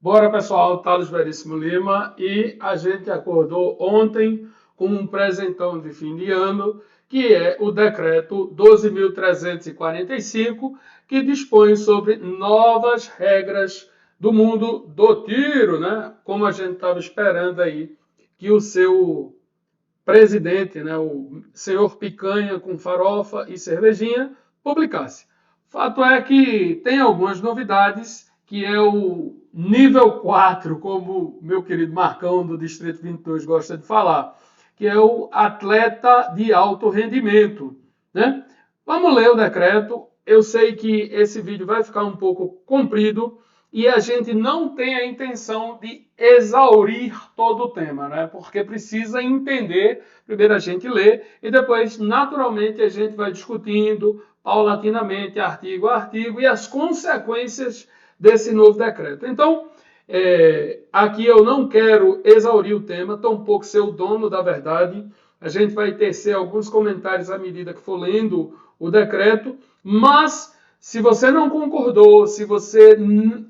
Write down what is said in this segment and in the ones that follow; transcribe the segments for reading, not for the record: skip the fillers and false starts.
Bora, pessoal, Thales Veríssimo Lima, e a gente acordou ontem com um presentão de fim de ano, que é o decreto 12.345, que dispõe sobre novas regras do mundo do tiro, né? Como a gente estava esperando aí que o seu presidente, né, o senhor Picanha com farofa e cervejinha, publicasse. Fato é que tem algumas novidades, que é o nível 4, como meu querido Marcão do Distrito 22 gosta de falar, que é o atleta de alto rendimento, né? Vamos ler o decreto. Eu sei que esse vídeo vai ficar um pouco comprido, e a gente não tem a intenção de exaurir todo o tema, né? Porque precisa entender, primeiro a gente lê, e depois, naturalmente, a gente vai discutindo paulatinamente, artigo a artigo, e as consequências desse novo decreto. Então, aqui eu não quero exaurir o tema, tampouco ser o dono da verdade. A gente vai tecer alguns comentários à medida que for lendo o decreto, mas se você não concordou, se você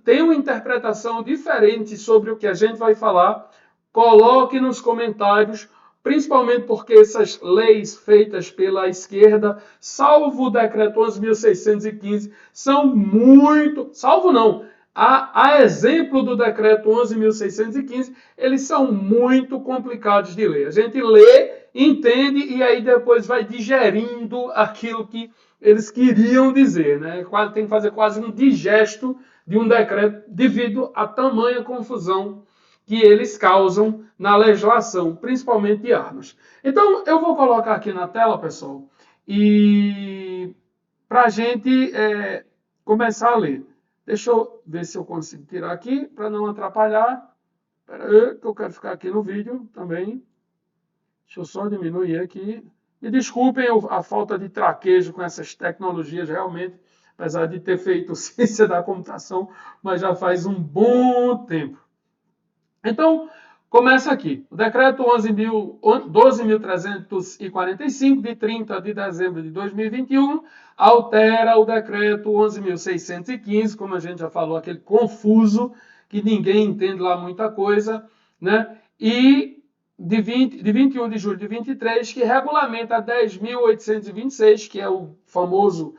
tem uma interpretação diferente sobre o que a gente vai falar, coloque nos comentários, principalmente porque essas leis feitas pela esquerda, salvo o decreto 11.615, são muito... Salvo não, a exemplo do decreto 11.615, eles são muito complicados de ler. A gente lê, entende e aí depois vai digerindo aquilo que eles queriam dizer, né? Tem que fazer quase um digesto de um decreto devido à tamanha confusão que eles causam na legislação, principalmente de armas. Então, eu vou colocar aqui na tela, pessoal, e para a gente começar a ler. Deixa eu ver se eu consigo tirar aqui, para não atrapalhar. Espera aí, que eu quero ficar aqui no vídeo também. Deixa eu só diminuir aqui. Me desculpem a falta de traquejo com essas tecnologias, realmente, apesar de ter feito ciência da computação, mas já faz um bom tempo. Então, começa aqui. O decreto 12.345, de 30 de dezembro de 2021, altera o decreto 11.615, como a gente já falou, aquele confuso, que ninguém entende lá muita coisa, né? E de 21 de julho de 23, que regulamenta 10.826, que é o famoso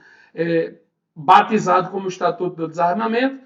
batizado como Estatuto do Desarmamento,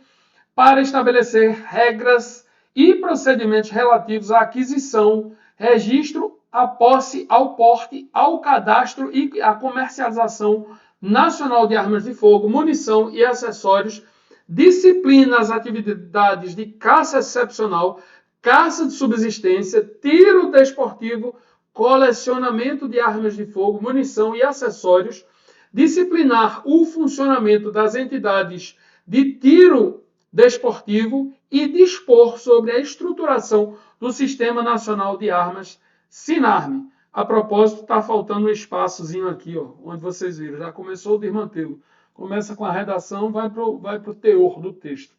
para estabelecer regras e procedimentos relativos à aquisição, registro, à posse, ao porte, ao cadastro e à comercialização nacional de armas de fogo, munição e acessórios, disciplina as atividades de caça excepcional, caça de subsistência, tiro desportivo, colecionamento de armas de fogo, munição e acessórios, disciplinar o funcionamento das entidades de tiro desportivo e dispor sobre a estruturação do Sistema Nacional de Armas, SINARME. A propósito, está faltando um espaçozinho aqui, ó, onde vocês viram, já começou o desmantelo. Começa com a redação, vai para o teor do texto.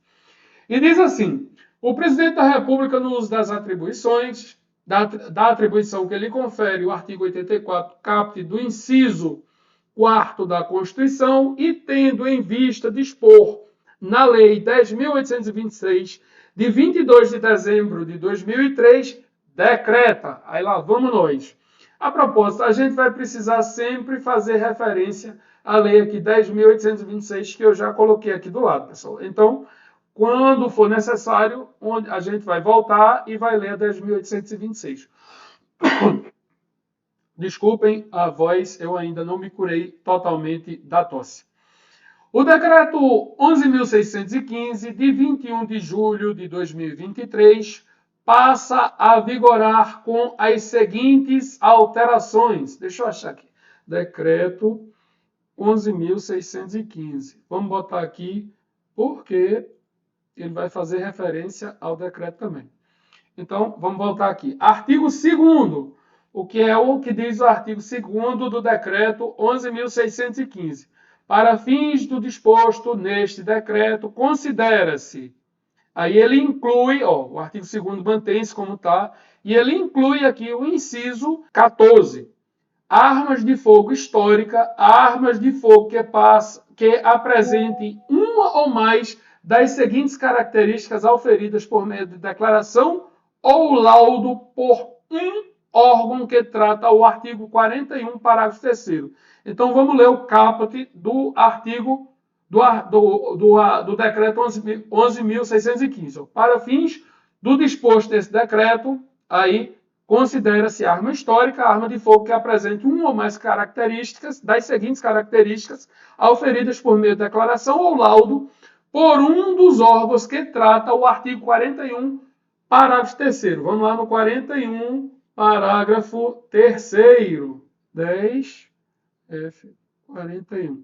E diz assim: o presidente da República, no uso das atribuições, da atribuição que ele confere o artigo 84, caput do inciso 4º da Constituição, e tendo em vista dispor na Lei 10.826, de 22 de dezembro de 2003, decreta. Aí lá vamos nós. A propósito, a gente vai precisar sempre fazer referência à lei aqui 10.826, que eu já coloquei aqui do lado, pessoal. Então, quando for necessário, a gente vai voltar e vai ler a 10.826. Desculpem a voz, eu ainda não me curei totalmente da tosse. O decreto 11.615, de 21 de julho de 2023, passa a vigorar com as seguintes alterações. Deixa eu achar aqui. Decreto 11.615. Vamos botar aqui, porque ele vai fazer referência ao decreto também. Então, vamos voltar aqui. Artigo 2º. O que é o que diz o artigo 2º do decreto 11.615. Para fins do disposto neste decreto, considera-se. Aí ele inclui, o artigo 2º mantém-se como está, e ele inclui aqui o inciso 14. Armas de fogo histórica, armas de fogo que apresentem uma ou mais das seguintes características auferidas por meio de declaração ou laudo por um órgão que trata o artigo 41, parágrafo 3º. Então, vamos ler o caput do artigo do decreto 11.615. Para fins do disposto desse decreto, aí considera-se arma histórica, arma de fogo que apresente uma ou mais características, das seguintes características, auferidas por meio de declaração ou laudo por um dos órgãos que trata o artigo 41, parágrafo 3º. Vamos lá no 41, parágrafo 3º. 10, F, 41.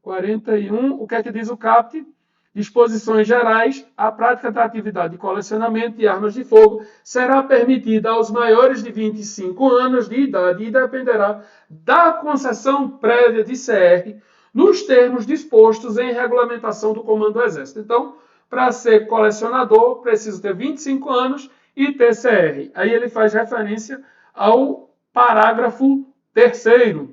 41, o que é que diz o caput? Disposições gerais, a prática da atividade de colecionamento de armas de fogo será permitida aos maiores de 25 anos de idade e dependerá da concessão prévia de CR nos termos dispostos em regulamentação do Comando do Exército. Então, para ser colecionador, preciso ter 25 anos e ter CR. Aí ele faz referência ao parágrafo 3º.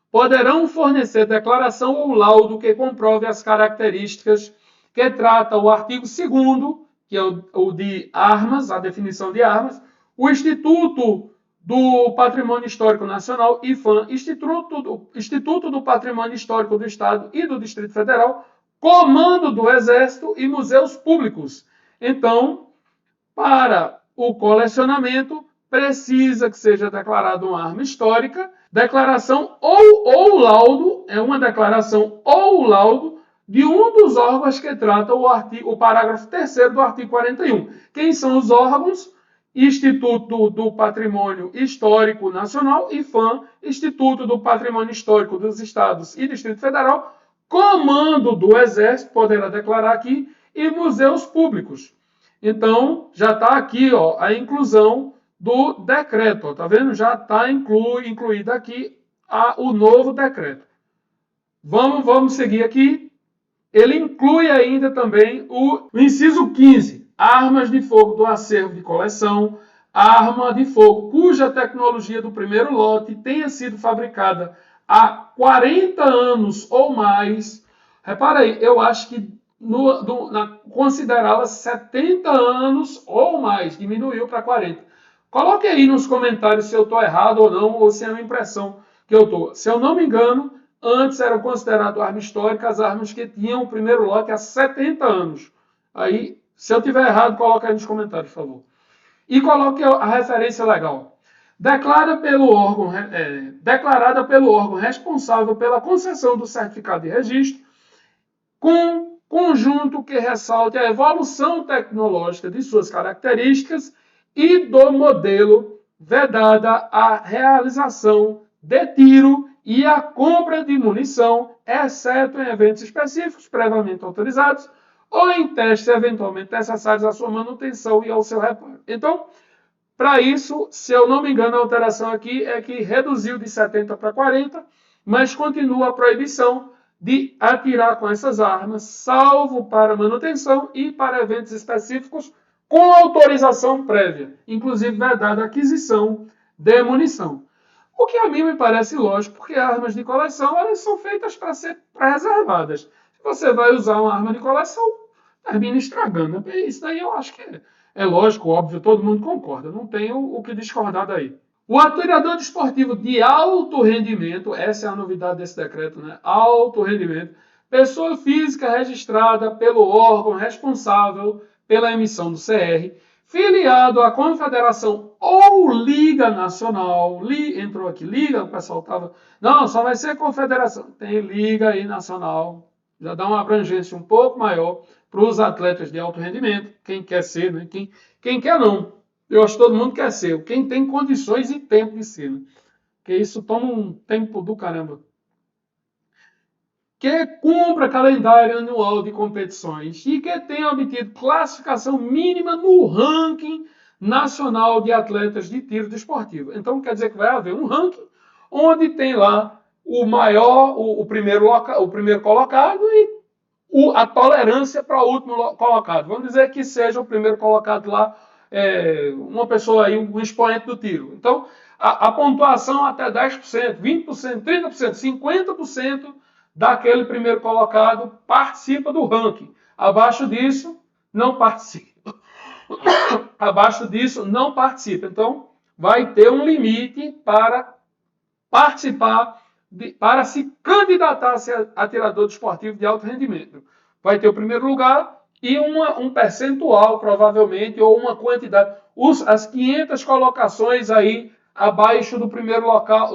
Poderão fornecer declaração ou laudo que comprove as características que trata o artigo 2º, que é o de armas, a definição de armas, o Instituto do Patrimônio Histórico Nacional, IFAM, Instituto do Patrimônio Histórico do Estado e do Distrito Federal, Comando do Exército e museus públicos. Então, para o colecionamento, precisa que seja declarada uma arma histórica, declaração ou laudo, é uma declaração ou laudo de um dos órgãos que trata o parágrafo 3º do artigo 41. Quem são os órgãos? Instituto do Patrimônio Histórico Nacional, IFAM, Instituto do Patrimônio Histórico dos Estados e Distrito Federal, Comando do Exército, poderá declarar aqui, e museus públicos. Então, já está aqui ó, a inclusão do decreto. Está vendo? Já está incluído aqui o novo decreto. Vamos seguir aqui. Ele inclui ainda também o inciso 15. Armas de fogo do acervo de coleção. Arma de fogo cuja tecnologia do primeiro lote tenha sido fabricada há 40 anos ou mais. Repara aí, eu acho que considerava 70 anos ou mais, diminuiu para 40. Coloque aí nos comentários se eu estou errado ou não, ou se é uma impressão que eu estou. Se eu não me engano, antes eram consideradas armas históricas as armas que tinham o primeiro lote há 70 anos. Aí, se eu tiver errado, coloque aí nos comentários, por favor. E coloque a referência legal. Declarada pelo órgão responsável pela concessão do certificado de registro, com conjunto que ressalte a evolução tecnológica de suas características e do modelo, vedada a realização de tiro e a compra de munição, exceto em eventos específicos previamente autorizados ou em testes eventualmente necessários à sua manutenção e ao seu reparo. Então, para isso, se eu não me engano, a alteração aqui é que reduziu de 70 para 40, mas continua a proibição de atirar com essas armas, salvo para manutenção e para eventos específicos com autorização prévia, inclusive vedada a aquisição de munição. O que a mim me parece lógico, porque armas de coleção elas são feitas para ser preservadas. Se você vai usar uma arma de coleção, termina estragando. Isso daí eu acho que é lógico, óbvio, todo mundo concorda. Não tem o que discordar daí. O atirador desportivo de alto rendimento, essa é a novidade desse decreto, né? Alto rendimento, pessoa física registrada pelo órgão responsável pela emissão do CR, filiado à confederação ou liga nacional, entrou aqui liga, o pessoal estava, não, só vai ser confederação, tem liga aí nacional, já dá uma abrangência um pouco maior para os atletas de alto rendimento, quem quer ser, né? Quem quer não. Eu acho que todo mundo quer ser. Quem tem condições e tempo de ser. Né? Porque isso toma um tempo do caramba. Que cumpra calendário anual de competições e que tenha obtido classificação mínima no ranking nacional de atletas de tiro desportivo. Então quer dizer que vai haver um ranking onde tem lá o maior, o primeiro colocado e a tolerância para o último colocado. Vamos dizer que seja o primeiro colocado lá, uma pessoa aí, um expoente do tiro. Então, a pontuação até 10%, 20%, 30%, 50% daquele primeiro colocado participa do ranking. Abaixo disso, não participa. Abaixo disso, não participa. Então, vai ter um limite para participar, para se candidatar a ser atirador desportivo de alto rendimento. Vai ter o primeiro lugar e um percentual, provavelmente, ou uma quantidade. As 500 colocações aí abaixo do primeiro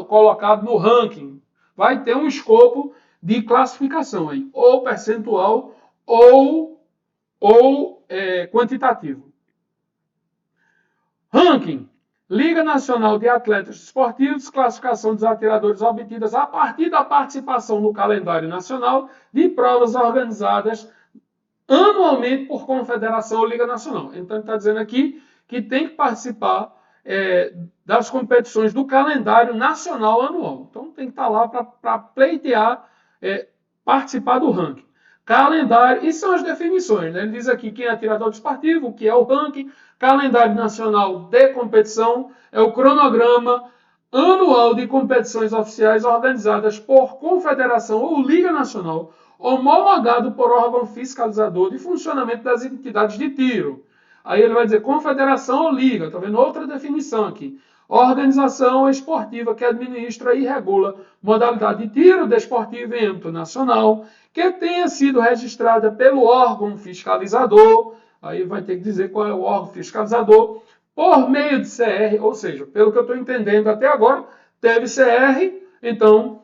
colocado no ranking. Vai ter um escopo de classificação aí, ou percentual ou quantitativo. Ranking. Liga Nacional de Atletas Esportivos, classificação dos atiradores obtidas a partir da participação no calendário nacional de provas organizadas anualmente por confederação ou Liga Nacional. Então, ele está dizendo aqui que tem que participar das competições do calendário nacional anual. Então, tem que estar lá para pleitear, participar do ranking. Calendário, e são as definições, né? Ele diz aqui quem é atirador desportivo, o que é o ranking. Calendário nacional de competição é o cronograma anual de competições oficiais organizadas por confederação ou Liga Nacional, homologado por órgão fiscalizador de funcionamento das entidades de tiro. Aí ele vai dizer confederação ou liga, está vendo outra definição aqui. Organização esportiva que administra e regula modalidade de tiro desportivo em âmbito nacional, que tenha sido registrada pelo órgão fiscalizador, aí vai ter que dizer qual é o órgão fiscalizador, por meio de CR, ou seja, pelo que eu estou entendendo até agora, teve CR, então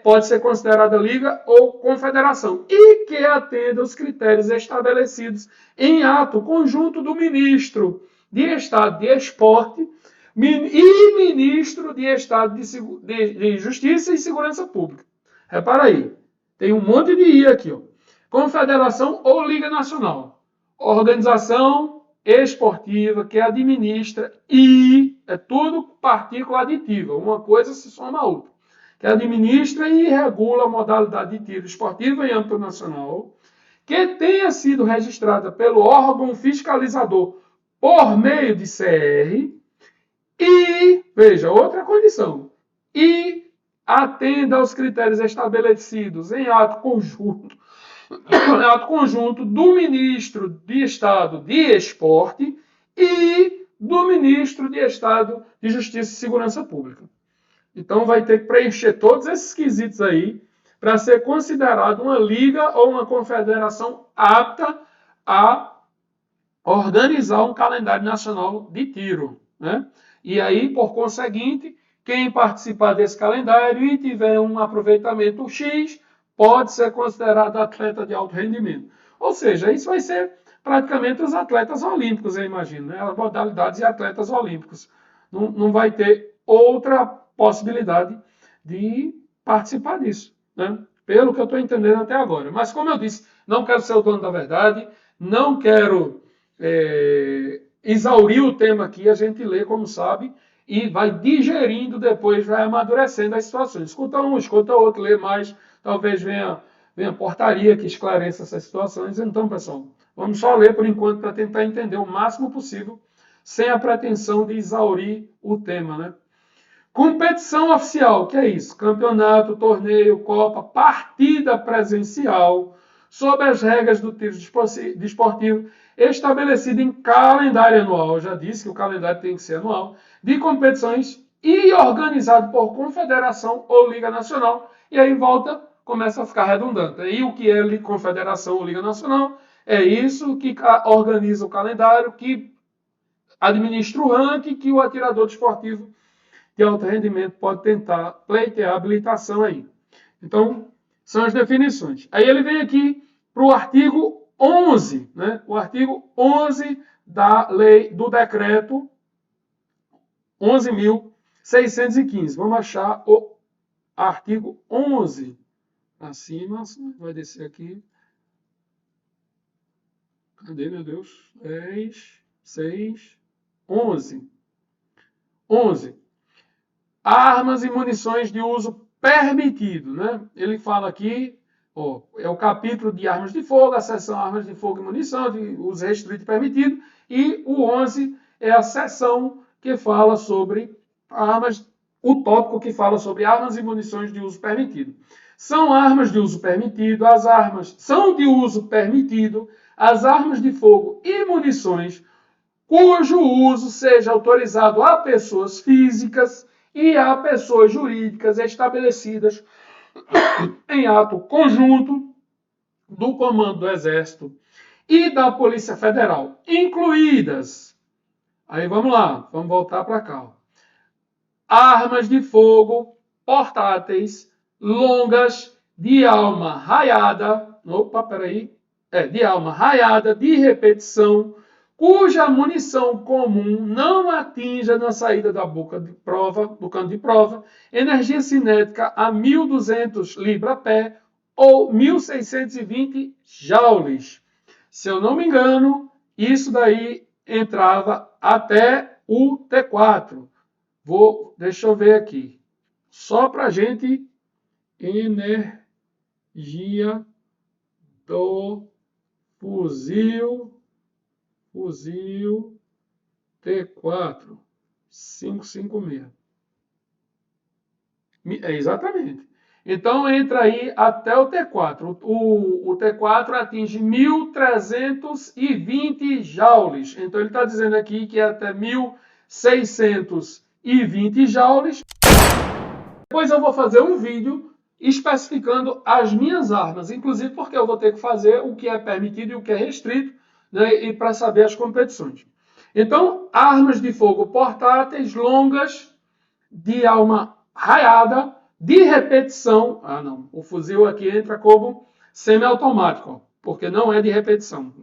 pode ser considerada liga ou confederação, e que atenda os critérios estabelecidos em ato conjunto do ministro de Estado de Esporte e ministro de Estado de Justiça e Segurança Pública. Repara aí, tem um monte de I aqui, ó. Confederação ou Liga Nacional. Organização esportiva que administra e é tudo partícula aditiva. Uma coisa se soma a outra. Que administra e regula a modalidade de tiro esportivo em âmbito nacional, que tenha sido registrada pelo órgão fiscalizador por meio de CR e, veja, outra condição, e atenda aos critérios estabelecidos em ato conjunto do ministro de Estado de Esporte e do ministro de Estado de Justiça e Segurança Pública. Então vai ter que preencher todos esses quesitos aí para ser considerado uma liga ou uma confederação apta a organizar um calendário nacional de tiro, né? E aí, por conseguinte, quem participar desse calendário e tiver um aproveitamento X, pode ser considerado atleta de alto rendimento. Ou seja, isso vai ser praticamente os atletas olímpicos, eu imagino, né? As modalidades de atletas olímpicos. Não vai ter outra possibilidade de participar disso, né? Pelo que eu estou entendendo até agora. Mas, como eu disse, não quero ser o dono da verdade, não quero exaurir o tema aqui, a gente lê como sabe e vai digerindo depois, vai amadurecendo as situações. Escuta um, escuta outro, lê mais, talvez venha portaria que esclareça essas situações. Então, pessoal, vamos só ler por enquanto para tentar entender o máximo possível, sem a pretensão de exaurir o tema, né? Competição oficial, que é isso? Campeonato, torneio, copa, partida presencial, sob as regras do tiro desportivo, estabelecido em calendário anual, já disse que o calendário tem que ser anual, de competições e organizado por confederação ou liga nacional, e aí começa a ficar redundante. E o que é confederação ou liga nacional? É isso que organiza o calendário, que administra o ranking, que o atirador desportivo de alto rendimento pode tentar pleitear a habilitação aí. Então, são as definições. Aí ele vem aqui para o artigo 11, né? O artigo 11 da lei, do decreto 11.615. Vamos achar o artigo 11. Acima, vai descer aqui. Cadê, meu Deus? 10, 6, 11. 11. Armas e munições de uso permitido, né? Ele fala aqui, é o capítulo de armas de fogo, a seção armas de fogo e munição, de uso restrito e permitido, e o 11 é a seção que fala sobre armas, o tópico que fala sobre armas e munições de uso permitido. são armas de uso permitido, as armas são de uso permitido, as armas de fogo e munições cujo uso seja autorizado a pessoas físicas e a pessoas jurídicas estabelecidas em ato conjunto do Comando do Exército e da Polícia Federal, incluídas. Aí vamos lá, vamos voltar para cá. Armas de fogo portáteis, longas, de alma raiada, de alma raiada, de repetição, cuja munição comum não atinja na saída da boca de prova, do cano de prova, energia cinética a 1.200 libra-pé ou 1.620 joules. Se eu não me engano, isso daí entrava até o T4. Deixa eu ver aqui. Só para a gente, energia do fuzil T4 556. Exatamente. Então entra aí até o T4. O T4 atinge 1.320 joules. Então ele está dizendo aqui que é até 1.620 joules. Depois eu vou fazer um vídeo especificando as minhas armas, inclusive porque eu vou ter que fazer o que é permitido e o que é restrito, né, e para saber as competições. Então, armas de fogo portáteis, longas, de alma raiada, de repetição. Ah, não. O fuzil aqui entra como semiautomático, porque não é de repetição.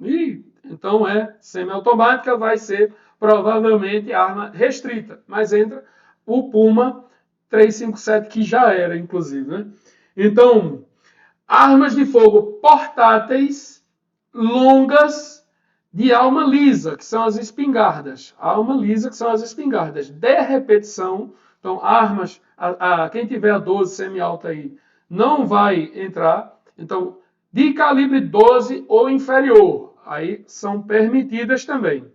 Então é semiautomática, vai ser provavelmente arma restrita, mas entra o Puma 357, que já era, inclusive, né? Então, armas de fogo portáteis, longas, de alma lisa, que são as espingardas. Alma lisa, que são as espingardas. De repetição, então, armas, quem tiver a 12 semi-alta aí, não vai entrar. Então, de calibre 12 ou inferior, aí são permitidas também.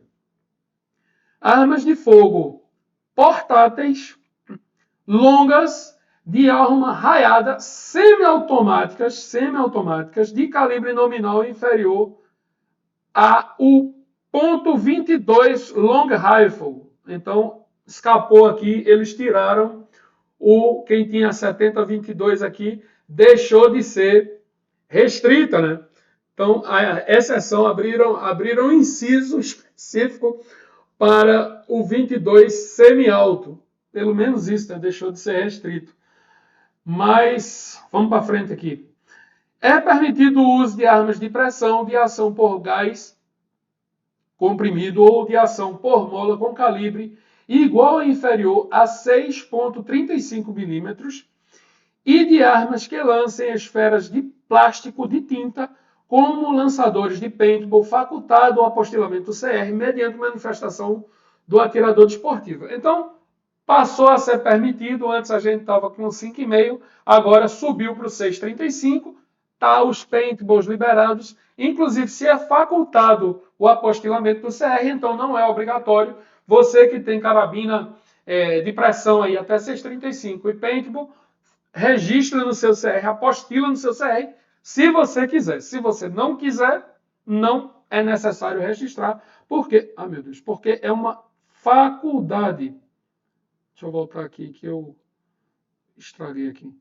Armas de fogo portáteis, longas, de arma raiada, semiautomáticas, de calibre nominal inferior a o .22 Long Rifle. Então, escapou aqui, eles tiraram quem tinha 70-22 aqui, deixou de ser restrita, né? Então, a exceção, abriram um inciso específico para o 22 semi-alto. Pelo menos isso, né? Deixou de ser restrito. Mas, vamos para frente aqui. É permitido o uso de armas de pressão, de ação por gás comprimido ou de ação por mola com calibre igual ou inferior a 6,35 milímetros e de armas que lancem esferas de plástico de tinta como lançadores de paintball facultado ao apostilamento do CR mediante manifestação do atirador desportivo. Então, passou a ser permitido, antes a gente estava com 5,5, agora subiu para o 6,35, tá os paintballs liberados, inclusive se é facultado o apostilamento do CR, então não é obrigatório. Você que tem carabina de pressão aí até 6,35 e paintball, registra no seu CR, apostila no seu CR, se você quiser. Se você não quiser, não é necessário registrar, porque, meu Deus, porque é uma faculdade. Deixa eu voltar aqui que eu estraguei aqui.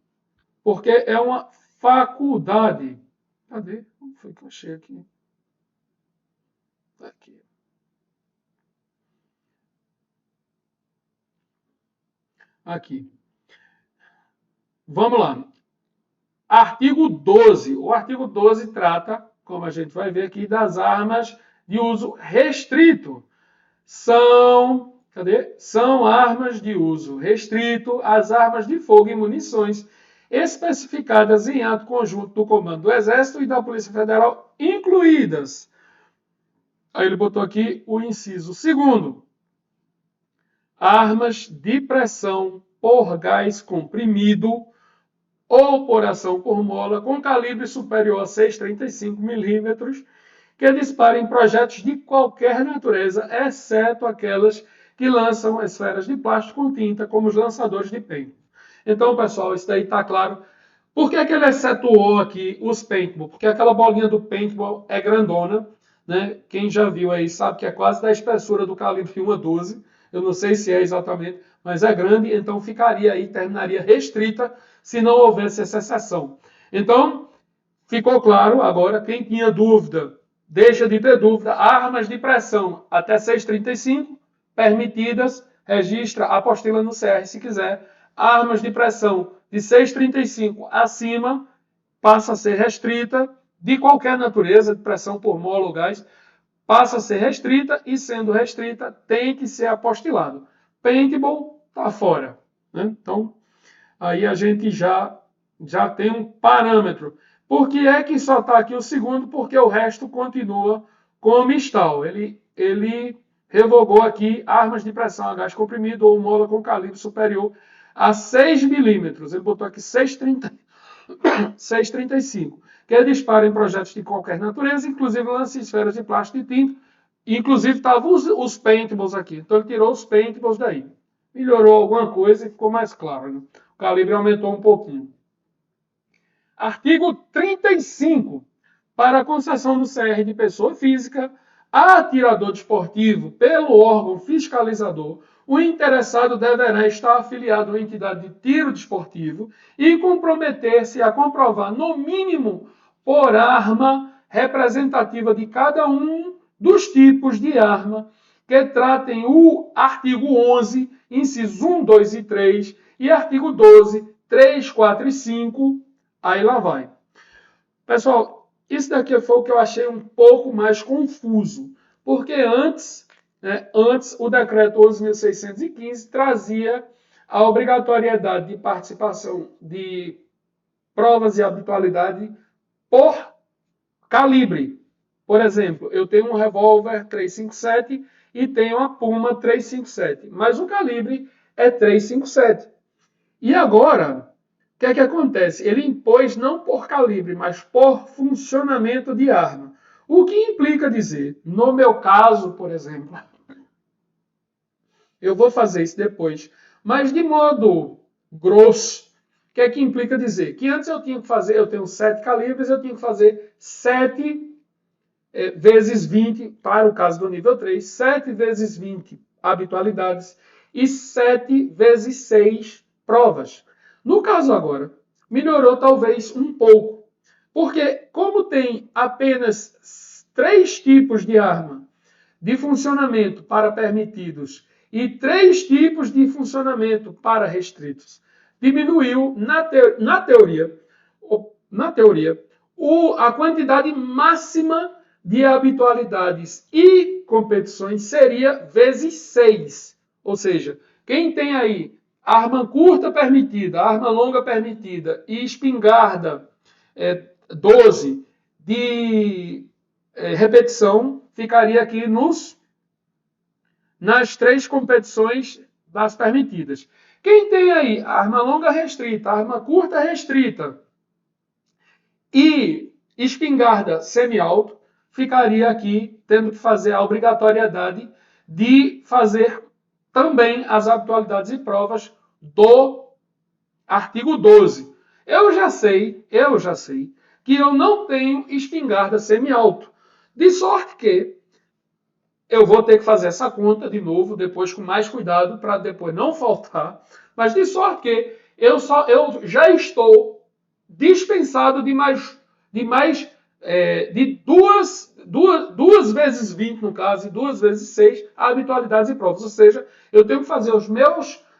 Porque é uma faculdade. Cadê? Como foi que eu achei aqui? Aqui. Aqui. Vamos lá. Artigo 12. O artigo 12 trata, como a gente vai ver aqui, das armas de uso restrito. São armas de uso restrito as armas de fogo e munições especificadas em ato conjunto do Comando do Exército e da Polícia Federal, incluídas. Aí ele botou aqui o inciso 2º. Armas de pressão por gás comprimido ou por ação por mola com calibre superior a 6,35 milímetros que disparem projetos de qualquer natureza, exceto aquelas que lançam esferas de plástico com tinta, como os lançadores de paintball. Então, pessoal, isso daí está claro. Por que que ele excetuou aqui os paintball? Porque aquela bolinha do paintball é grandona, né? Quem já viu aí sabe que é quase da espessura do calibre 1.12. Eu não sei se é exatamente, mas é grande, então ficaria aí, terminaria restrita se não houvesse essa exceção. Então, ficou claro agora, quem tinha dúvida, deixa de ter dúvida, armas de pressão até 6,35 permitidas, registra a apostila no CR se quiser. Armas de pressão de 6,35 acima passa a ser restrita, de qualquer natureza, de pressão por mol ou gás, passa a ser restrita e, sendo restrita, tem que ser apostilado. Paintball está fora. Né? Então, aí a gente já tem um parâmetro. Por que é que só está aqui o segundo? Porque o resto continua como está. Ele revogou aqui armas de pressão a gás comprimido ou mola com calibre superior a 6 milímetros. Ele botou aqui 6,35. Que dispara em projetos de qualquer natureza, inclusive lance-esferas de plástico e tinta. Inclusive estavam os paintballs aqui. Então ele tirou os paintballs daí. Melhorou alguma coisa e ficou mais claro. Né? O calibre aumentou um pouquinho. Artigo 35. Para a concessão do CR de pessoa física a atirador desportivo pelo órgão fiscalizador, o interessado deverá estar afiliado à entidade de tiro desportivo e comprometer-se a comprovar, no mínimo, por arma representativa de cada um dos tipos de arma que tratem o artigo 11, incisos 1, 2 e 3 e artigo 12, 3, 4 e 5. Aí lá vai. Pessoal, isso daqui foi o que eu achei um pouco mais confuso, porque antes o decreto 11.615 trazia a obrigatoriedade de participação de provas de habitualidade por calibre. Por exemplo, eu tenho um revólver 357 e tenho a Puma 357, mas o calibre é 357. E agora, o que é que acontece? Ele impôs não por calibre, mas por funcionamento de arma. O que implica dizer, no meu caso, por exemplo, eu vou fazer isso depois, mas de modo grosso, o que é que implica dizer? Que antes eu tinha que fazer, eu tenho 7 calibres, eu tinha que fazer 7 vezes 20, para o caso do nível 3, 7 vezes 20 habitualidades e 7 vezes 6 provas. No caso agora, melhorou talvez um pouco, porque como tem apenas 3 tipos de arma de funcionamento para permitidos e 3 tipos de funcionamento para restritos, diminuiu na teoria a quantidade máxima de habitualidades e competições seria vezes 6. Ou seja, quem tem aí arma curta permitida, arma longa permitida e espingarda 12 de repetição, ficaria aqui nas 3 competições das permitidas. Quem tem aí arma longa restrita, arma curta restrita e espingarda semi-alto, ficaria aqui tendo que fazer a obrigatoriedade de fazer também as habitualidades e provas do artigo 12. Eu já sei que eu não tenho espingarda semi-alto. De sorte que eu vou ter que fazer essa conta de novo, depois com mais cuidado, para depois não faltar. Mas de sorte que eu já estou dispensado de duas vezes 20, no caso, e 2 vezes 6 habitualidades e provas. Ou seja, eu tenho que fazer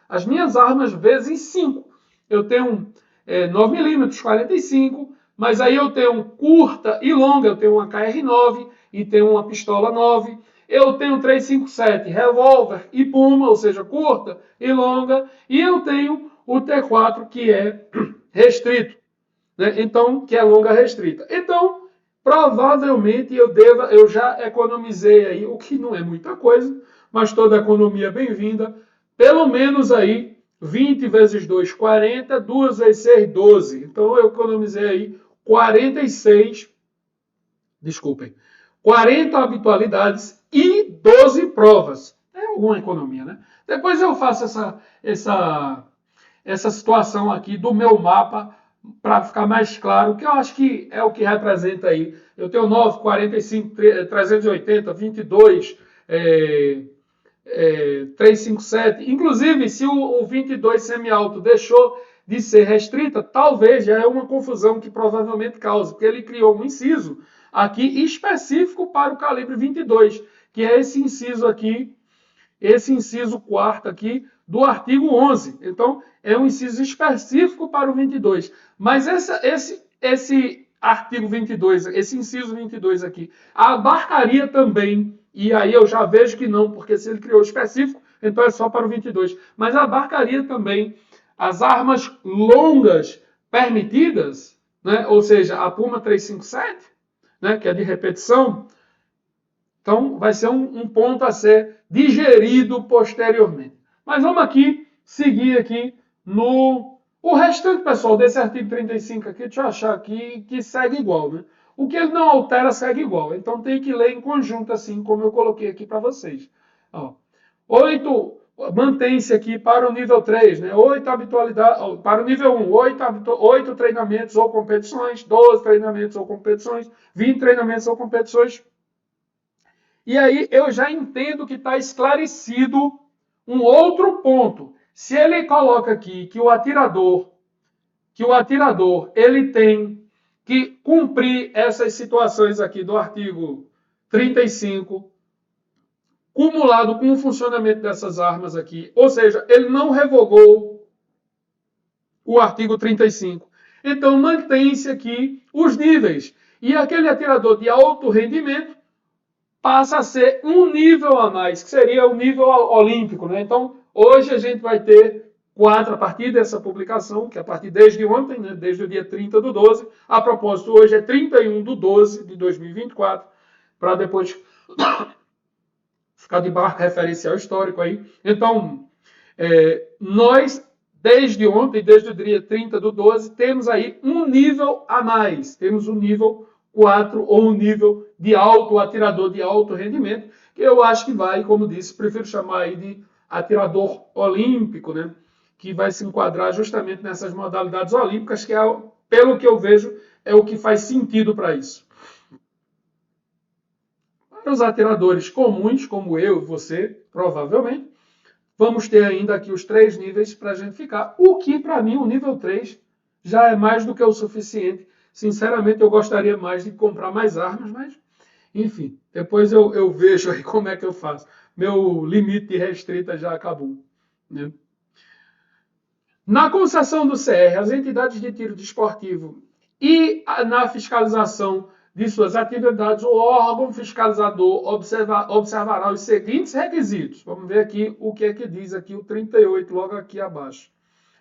as minhas armas vezes 5. Eu tenho 9mm 45, mas aí eu tenho curta e longa, eu tenho uma KR9 e tenho uma pistola 9. Eu tenho 357 revólver e Puma, ou seja, curta e longa, e eu tenho o T4 que é restrito, né? Então, que é longa restrita. Então, provavelmente eu já economizei aí, o que não é muita coisa, mas toda economia é bem-vinda, pelo menos aí 20 vezes 2, 40, 2 vezes 6, 12. Então, eu economizei aí 40 habitualidades e 12 provas. É alguma economia, né? Depois eu faço essa situação aqui do meu mapa para ficar mais claro, que eu acho que é o que representa aí. Eu tenho 9, 45, 380, 22, 357. Inclusive, se o 22 semi-alto deixou de ser restrita, talvez já é uma confusão que provavelmente cause, porque ele criou um inciso aqui específico para o calibre 22, que é esse inciso aqui, esse inciso quarto aqui do artigo 11. Então, é um inciso específico para o 22. Mas esse artigo 22, esse inciso 22 aqui, abarcaria também, e aí eu já vejo que não, porque se ele criou específico, então é só para o 22, mas abarcaria também as armas longas permitidas, né? Ou seja, a Puma 357, né? Que é de repetição. Então, vai ser um ponto a ser digerido posteriormente. Mas vamos aqui, seguir aqui no... O restante, pessoal, desse artigo 35 aqui, deixa eu achar aqui, que segue igual, né? O que ele não altera segue igual. Então, tem que ler em conjunto, assim como eu coloquei aqui para vocês. Ó, 8, mantém-se aqui para o nível 3, né? 8 habitualidades, para o nível 1, 8 treinamentos ou competições, 12 treinamentos ou competições, 20 treinamentos ou competições. E aí eu já entendo que está esclarecido um outro ponto. Se ele coloca aqui que o atirador ele tem que cumprir essas situações aqui do artigo 35, cumulado com o funcionamento dessas armas aqui, ou seja, ele não revogou o artigo 35. Então mantém-se aqui os níveis. E aquele atirador de alto rendimento passa a ser um nível a mais, que seria o nível olímpico, né? Então, hoje a gente vai ter 4, a partir dessa publicação, que é a partir desde ontem, né? Desde o dia 30 do 12. A propósito, hoje é 31 do 12 de 2024, para depois ficar de barco referencial histórico aí. Então, nós, desde ontem, desde o dia 30 do 12, temos aí um nível a mais. Temos um nível 4 ou um nível de alto atirador de alto rendimento, que eu acho que vai, como disse, prefiro chamar aí de atirador olímpico, né? Que vai se enquadrar justamente nessas modalidades olímpicas, que é, pelo que eu vejo, é o que faz sentido para isso. Para os atiradores comuns, como eu e você, provavelmente, vamos ter ainda aqui os 3 níveis para a gente ficar. O que, para mim, o nível 3 já é mais do que o suficiente. Sinceramente, eu gostaria mais de comprar mais armas, mas, enfim, depois eu vejo aí como é que eu faço. Meu limite de restrita já acabou, né? Na concessão do CR, as entidades de tiro desportivo e na fiscalização de suas atividades, o órgão fiscalizador observará os seguintes requisitos. Vamos ver aqui o que é que diz aqui o 38, logo aqui abaixo.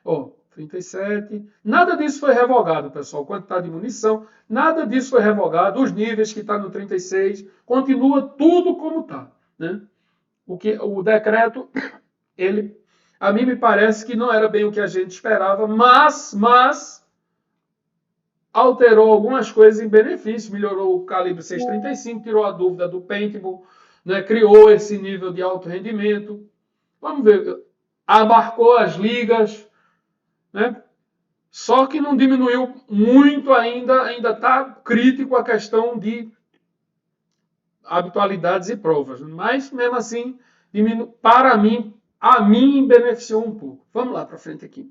Ó, 37. Nada disso foi revogado, pessoal. Quantidade de munição, nada disso foi revogado. Os níveis que está no 36, continua tudo como está, né? O decreto, ele, a mim me parece que não era bem o que a gente esperava, mas alterou algumas coisas em benefício, melhorou o calibre 6,35, tirou a dúvida do paintball, né? Criou esse nível de alto rendimento. Vamos ver, abarcou as ligas, né? Só que não diminuiu muito ainda está crítico a questão de habitualidades e provas. Mas, mesmo assim, para mim, a mim beneficiou um pouco. Vamos lá para frente aqui.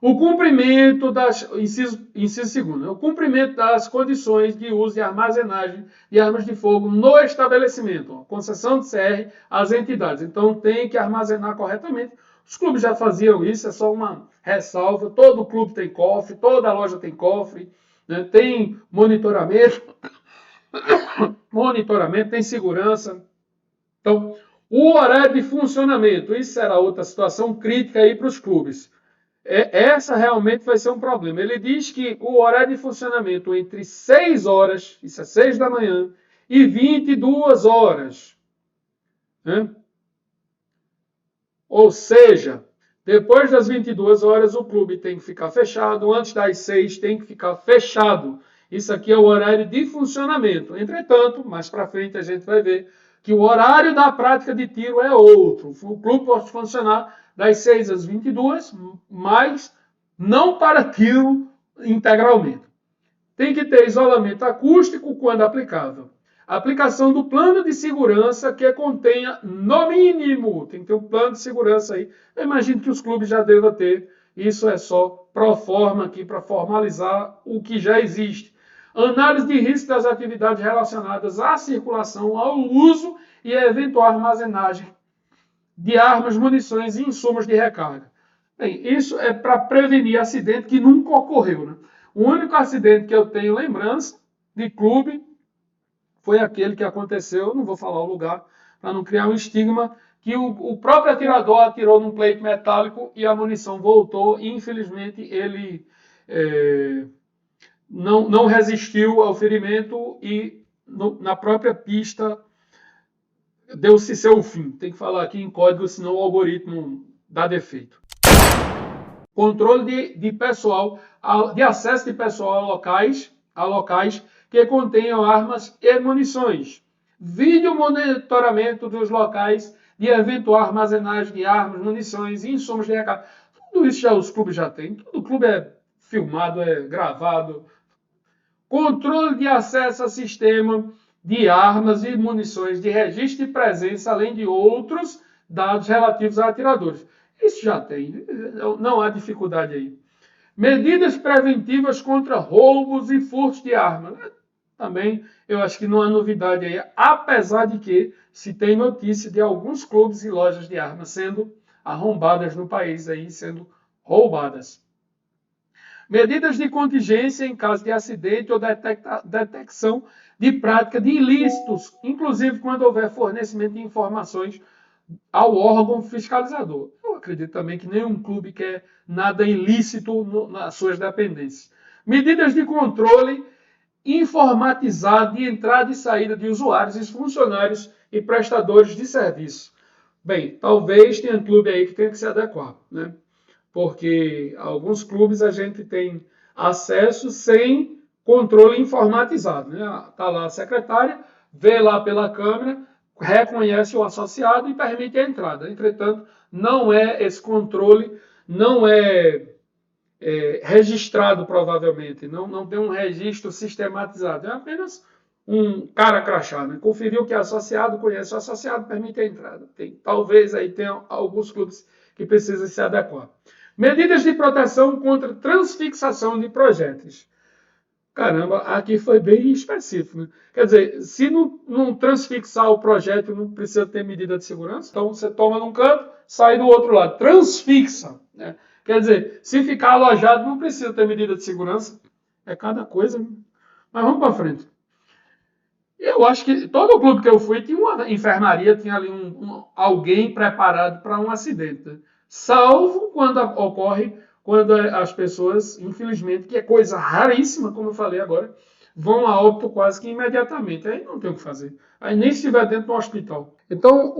O cumprimento das... Inciso segundo. O cumprimento das condições de uso e armazenagem de armas de fogo no estabelecimento. Concessão de CR às entidades. Então, tem que armazenar corretamente. Os clubes já faziam isso, é só uma ressalva. Todo clube tem cofre, toda loja tem cofre, né? Tem monitoramento, tem segurança. Então, o horário de funcionamento, isso será outra situação crítica aí para os clubes. Essa realmente vai ser um problema. Ele diz que o horário de funcionamento entre 6 horas, isso é 6 da manhã, e 22 horas. Né? Ou seja, depois das 22 horas o clube tem que ficar fechado, antes das 6 tem que ficar fechado. Isso aqui é o horário de funcionamento. Entretanto, mais para frente a gente vai ver que o horário da prática de tiro é outro. O clube pode funcionar das 6 às 22, mas não para tiro integralmente. Tem que ter isolamento acústico quando aplicável. A aplicação do plano de segurança que contenha, no mínimo, tem que ter um plano de segurança aí. Eu imagino que os clubes já devam ter. Isso é só pro forma aqui para formalizar o que já existe. Análise de risco das atividades relacionadas à circulação, ao uso e à eventual armazenagem de armas, munições e insumos de recarga. Bem, isso é para prevenir acidente que nunca ocorreu, né? O único acidente que eu tenho lembrança de clube foi aquele que aconteceu, não vou falar o lugar, para não criar um estigma, que o próprio atirador atirou num plate metálico e a munição voltou, e infelizmente ele não resistiu ao ferimento e na própria pista deu-se seu fim. Tem que falar aqui em código, senão o algoritmo dá defeito. Controle de pessoal, de acesso de pessoal a locais que contenham armas e munições. Vídeo monitoramento dos locais de eventual armazenagem de armas, munições e insumos de recarga. Tudo isso os clubes já têm. Todo clube é filmado, é gravado. Controle de acesso a sistema de armas e munições de registro de presença, além de outros dados relativos a atiradores. Isso já tem, não há dificuldade aí. Medidas preventivas contra roubos e furtos de armas. Também eu acho que não há novidade aí, apesar de que se tem notícia de alguns clubes e lojas de armas sendo arrombadas no país, aí, sendo roubadas. Medidas de contingência em caso de acidente ou detecção de prática de ilícitos, inclusive quando houver fornecimento de informações ao órgão fiscalizador. Eu acredito também que nenhum clube quer nada ilícito nas suas dependências. Medidas de controle informatizado de entrada e saída de usuários e funcionários e prestadores de serviço. Bem, talvez tenha um clube aí que tenha que se adequar, né? Porque alguns clubes a gente tem acesso sem controle informatizado, né? Tá lá a secretária, vê lá pela câmera, reconhece o associado e permite a entrada. Entretanto, não é esse controle, não é registrado provavelmente, não tem um registro sistematizado, é apenas um cara crachá, né? Conferiu que é associado, conhece o associado, permite a entrada. Talvez aí tenha alguns clubes que precisam se adequar. Medidas de proteção contra transfixação de projéteis. Caramba, aqui foi bem específico, né? Quer dizer, se não transfixar o projétil, não precisa ter medida de segurança. Então, você toma num canto, sai do outro lado. Transfixa, né? Quer dizer, se ficar alojado, não precisa ter medida de segurança. É cada coisa. Né? Mas vamos para frente. Eu acho que todo clube que eu fui tinha uma enfermaria, tinha ali alguém preparado para um acidente. Né? Salvo quando ocorre, quando as pessoas, infelizmente, que é coisa raríssima, como eu falei agora, vão a óbito quase que imediatamente. Aí não tem o que fazer. Aí nem se estiver dentro do hospital. Então,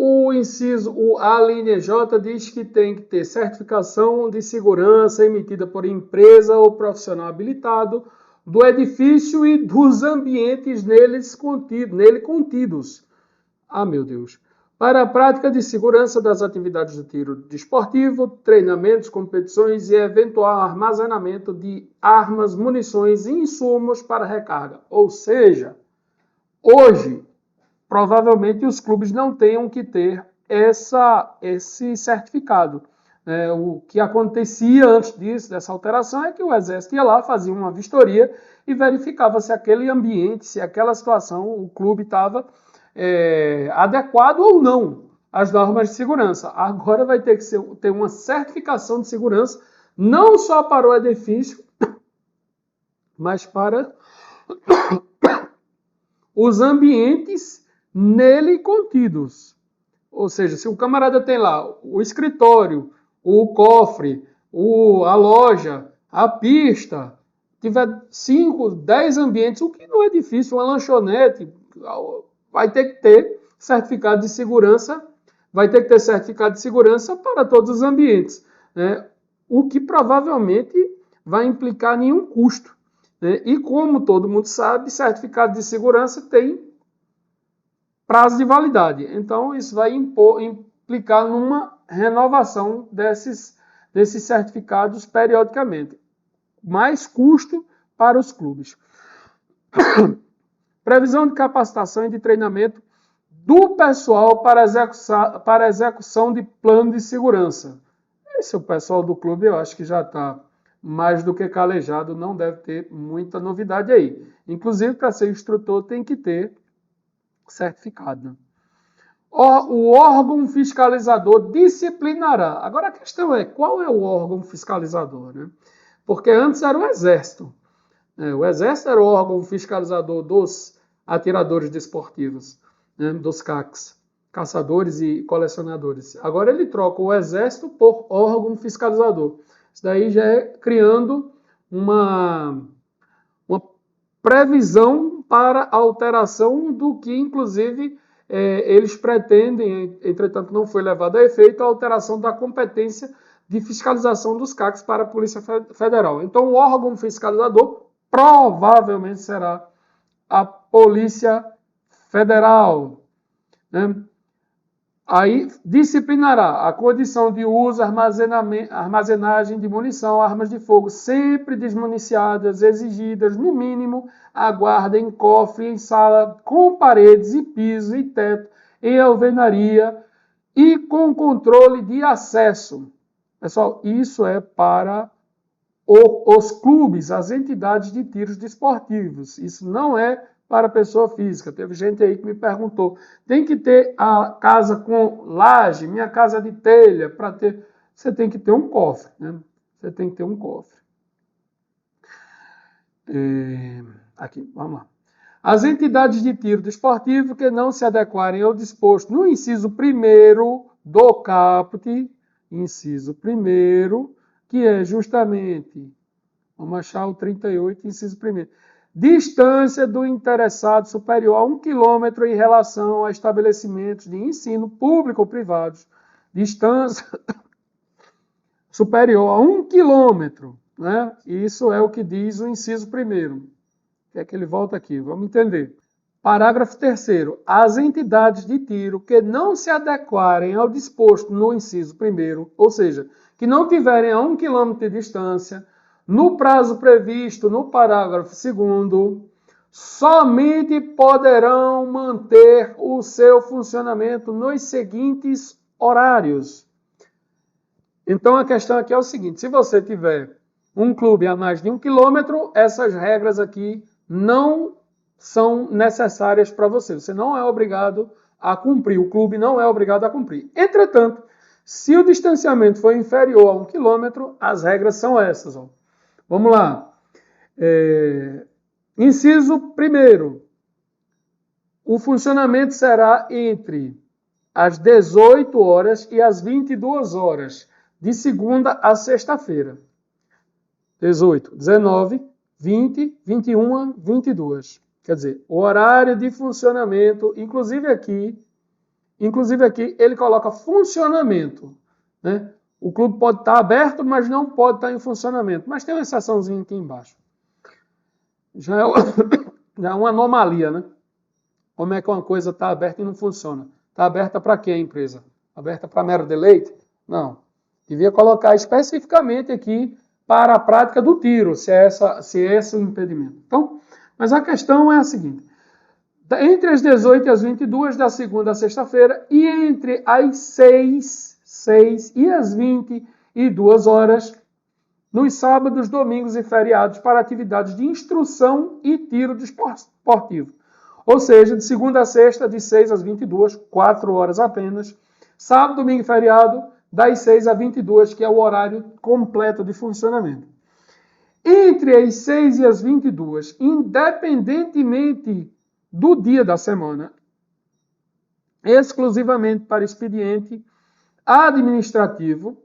a linha J diz que tem que ter certificação de segurança emitida por empresa ou profissional habilitado, do edifício e dos ambientes nele contidos. Ah, meu Deus. Para a prática de segurança das atividades de tiro desportivo, treinamentos, competições e eventual armazenamento de armas, munições e insumos para recarga. Ou seja, hoje, provavelmente os clubes não tenham que ter esse certificado. O que acontecia antes disso, dessa alteração, é que o Exército ia lá, fazia uma vistoria e verificava se aquele ambiente, se aquela situação, o clube estava adequado ou não às normas de segurança. Agora vai ter que ter uma certificação de segurança, não só para o edifício, mas para os ambientes nele contidos. Ou seja, se o camarada tem lá o escritório, o cofre, a loja, a pista, tiver 5, 10 ambientes, o que não é difícil, uma lanchonete, vai ter que ter certificado de segurança, para todos os ambientes, né? O que provavelmente vai implicar nenhum custo. Né? E como todo mundo sabe, certificado de segurança tem prazo de validade. Então, isso vai implicar numa renovação desses certificados periodicamente. mais custo para os clubes. Previsão de capacitação e de treinamento do pessoal para a execução de plano de segurança. Esse é o pessoal do clube, eu acho que já está mais do que calejado, não deve ter muita novidade aí. Inclusive, para ser instrutor, tem que ter certificado. Né? O órgão fiscalizador disciplinará. Agora a questão é, qual é o órgão fiscalizador? Né? Porque antes era o Exército. O Exército era o órgão fiscalizador dos atiradores desportivos, né? Dos CACs, caçadores e colecionadores. Agora ele troca o Exército por órgão fiscalizador. Isso daí já é criando uma previsão para alteração do que, inclusive, eles pretendem, entretanto não foi levado a efeito, a alteração da competência de fiscalização dos CACs para a Polícia Federal. Então, o órgão fiscalizador provavelmente será a Polícia Federal. Né? Aí disciplinará a condição de uso, armazenagem de munição, armas de fogo sempre desmuniciadas, exigidas, no mínimo, a guarda em cofre, em sala, com paredes e piso e teto, em alvenaria e com controle de acesso. Pessoal, isso é para os clubes, as entidades de tiros desportivos. Isso não é para pessoa física. Teve gente aí que me perguntou, tem que ter a casa com laje, minha casa de telha, para ter... Você tem que ter um cofre, né? Você tem que ter um cofre. Aqui, vamos lá. As entidades de tiro desportivo que não se adequarem ao disposto no inciso 1º do caput, inciso 1º, que é justamente, vamos achar o 38, inciso 1º, distância do interessado superior a 1 quilômetro em relação a estabelecimentos de ensino público ou privados. Distância superior a 1 quilômetro. Né? Isso é o que diz o inciso 1º. Que é que ele volta aqui, vamos entender. Parágrafo 3º. As entidades de tiro que não se adequarem ao disposto no inciso 1º, ou seja, que não tiverem a 1 quilômetro de distância, no prazo previsto no parágrafo 2º, somente poderão manter o seu funcionamento nos seguintes horários. Então a questão aqui é o seguinte, se você tiver um clube a mais de 1 quilômetro, essas regras aqui não são necessárias para você. Você não é obrigado a cumprir, o clube não é obrigado a cumprir. Entretanto, se o distanciamento for inferior a 1 quilômetro, as regras são essas. Ó. Vamos lá. Inciso 1º. O funcionamento será entre as 18 horas e as 22 horas, de segunda a sexta-feira. 18, 19, 20, 21, 22. Quer dizer, o horário de funcionamento, inclusive aqui ele coloca funcionamento. Né? O clube pode estar aberto, mas não pode estar em funcionamento. Mas tem uma exceçãozinha aqui embaixo. Já é uma anomalia, né? Como é que uma coisa está aberta e não funciona? Está aberta para quê a empresa? Aberta para mero deleite? Não. Devia colocar especificamente aqui para a prática do tiro, se esse é o impedimento. Então, mas a questão é a seguinte. Entre as 18 e as 22 da segunda a sexta-feira e entre as 6 e as 22 horas nos sábados, domingos e feriados para atividades de instrução e tiro desportivo. Ou seja, de segunda a sexta, de 6 às 22, 4 horas apenas. Sábado, domingo e feriado, das 6 às 22, que é o horário completo de funcionamento. Entre as 6 e as 22, independentemente do dia da semana, exclusivamente para expediente administrativo,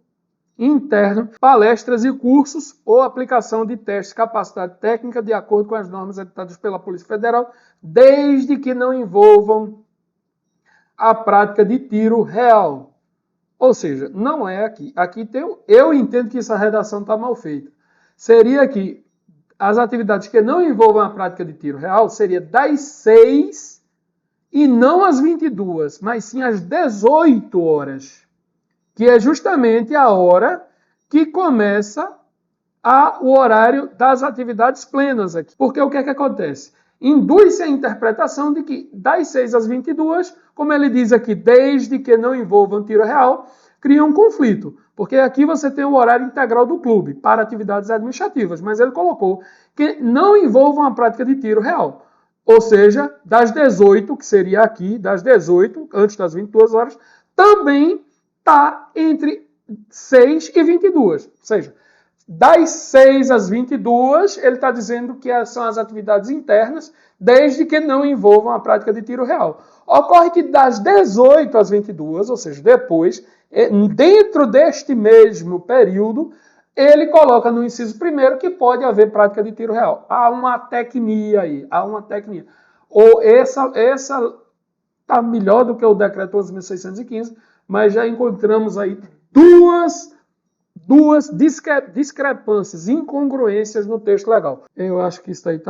interno, palestras e cursos ou aplicação de testes de capacidade técnica de acordo com as normas editadas pela Polícia Federal, desde que não envolvam a prática de tiro real. Ou seja, não é aqui. Aqui tem, eu entendo que essa redação está mal feita. Seria que as atividades que não envolvam a prática de tiro real seria das 6 e não às 22, mas sim às 18 horas. Que é justamente a hora que começa o horário das atividades plenas aqui. Porque o que é que acontece? Induz-se a interpretação de que das 6 às 22, como ele diz aqui, desde que não envolvam tiro real, cria um conflito. Porque aqui você tem o horário integral do clube para atividades administrativas, mas ele colocou que não envolvam a prática de tiro real. Ou seja, das 18, que seria aqui, das 18, antes das 22 horas, também está entre 6 e 22. Ou seja, das 6 às 22, ele está dizendo que são as atividades internas, desde que não envolvam a prática de tiro real. Ocorre que das 18 às 22, ou seja, depois, dentro deste mesmo período, ele coloca no inciso primeiro que pode haver prática de tiro real. Há uma tecnia aí, há uma tecnia. Ou essa está melhor do que o decreto 11.615, mas já encontramos aí duas discrepâncias, incongruências no texto legal. Eu acho que isso aí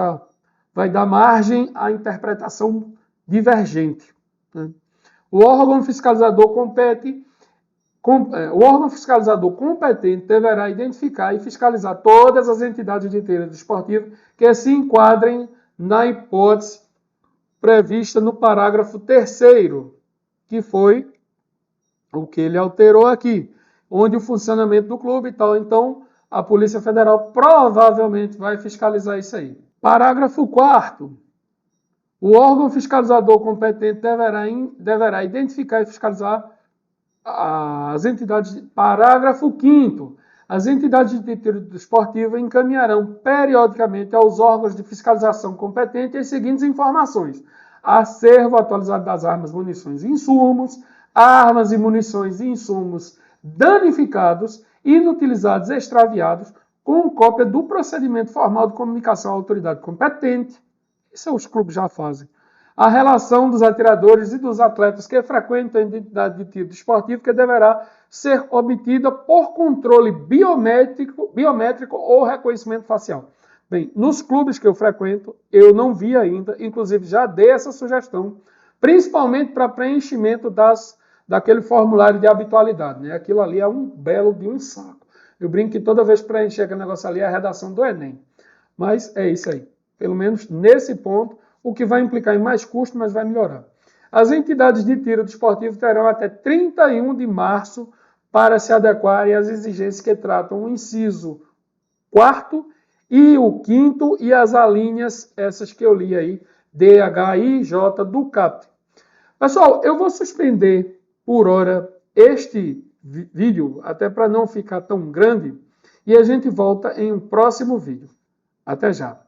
vai dar margem à interpretação divergente. Né? O órgão fiscalizador competente deverá identificar e fiscalizar todas as entidades de tiro desportivo que se enquadrem na hipótese prevista no parágrafo 3º, que foi o que ele alterou aqui, onde o funcionamento do clube e tal. Então, a Polícia Federal provavelmente vai fiscalizar isso aí. Parágrafo 4º. O órgão fiscalizador competente deverá identificar e fiscalizar as entidades. Parágrafo 5º. As entidades de tiro desportivo encaminharão periodicamente aos órgãos de fiscalização competentes as seguintes informações: acervo atualizado das armas, munições e insumos, armas e munições e insumos danificados, inutilizados, extraviados, com cópia do procedimento formal de comunicação à autoridade competente. Isso os clubes já fazem. A relação dos atiradores e dos atletas que frequentam a entidade de tiro desportivo, que deverá ser obtida por controle biométrico ou reconhecimento facial. Bem, nos clubes que eu frequento, eu não vi ainda, inclusive já dei essa sugestão, principalmente para preenchimento daquele formulário de habitualidade. Né? Aquilo ali é um belo de um saco. Eu brinco que toda vez que preencher aquele negócio ali é a redação do Enem. Mas é isso aí. Pelo menos nesse ponto, o que vai implicar em mais custo, mas vai melhorar. As entidades de tiro desportivo terão até 31 de março para se adequarem às exigências que tratam o inciso 4º e o 5º e as alíneas, essas que eu li aí, D, H, I, J, do CAPT. Pessoal, eu vou suspender por hora este vídeo, até para não ficar tão grande, e a gente volta em um próximo vídeo. Até já!